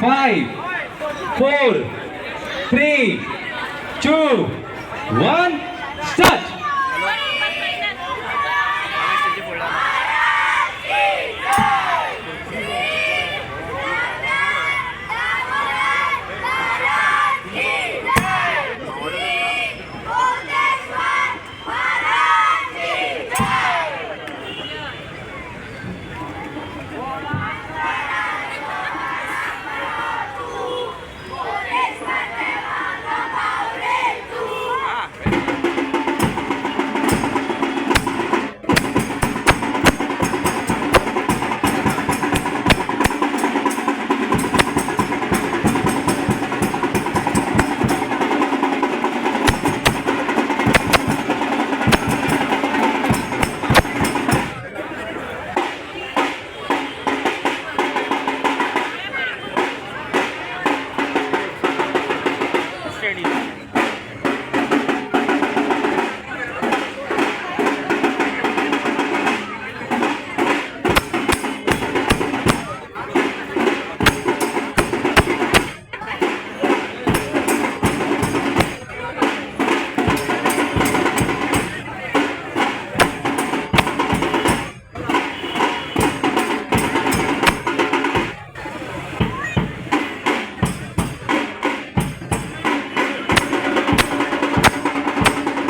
5, 4, 3, 2, 1, start.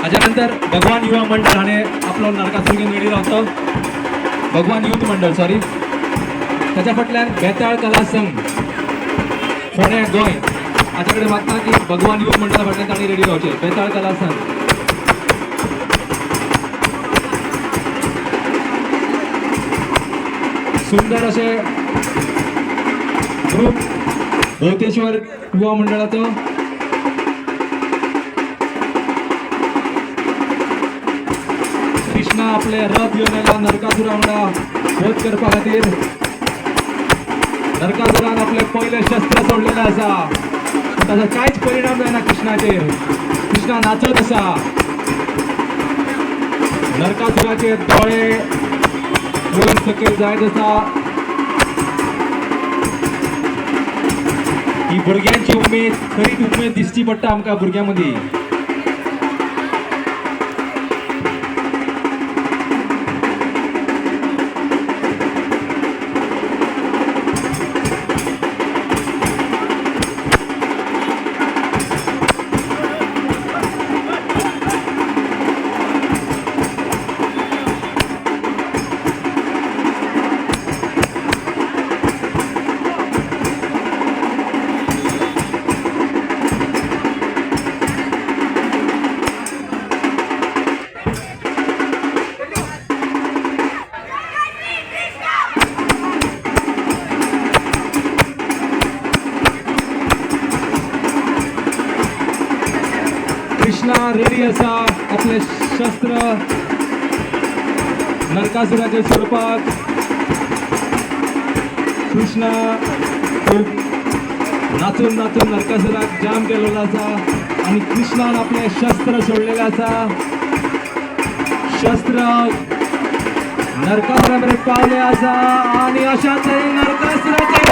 त्याच्यानंतर भगवान युवा मंडळ हाणे आपलो नरकासूर घेऊन रेडी राहतो. भगवान युथ मंडळ सॉरी. त्याच्या फाटल्यान बेताळ कला संघ फोंड्या गोंय हाचे कडेन मागता की भगवान युथ मंडळा फाटल्यान तांणी रेडी रावचे. बेताळ कला संघ सुंदर असे ग्रुप भोवतेश्वर युवा मंडळाचो कृष्णा आपले रथ घेऊन येयला नरकासुरा वांगडा वध करपा खातीर. नरकासुरान आपले पहिले शस्त्र सोडलेले आसा. ताचो कांयच परिणाम जायना कृष्णाचेर. कृष्णा नाचत आसा. नरकासुराचे दोळे वयर सकयल जायत आसा. ही भुरग्यांची उमेद खरीच उमेद दिसची पडटा आमकां भुरग्यां मदीं. कृष्णा रेडी असा आपले शस्त्र नरकासुराचे सोडपाक. कृष्णा खूप नाचून नाचून नरकासुराक जाम केलेलो आसा आणि कृष्णान आपले शस्त्र सोडलेले आसा. शस्त्र नरकासुरा मेरेन पावले आसा आणि अशा तरेन नरकासुराचे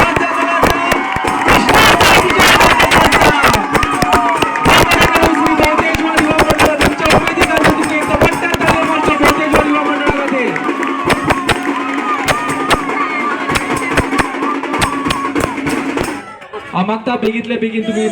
मागता बेगीतले बेगीन तुम्ही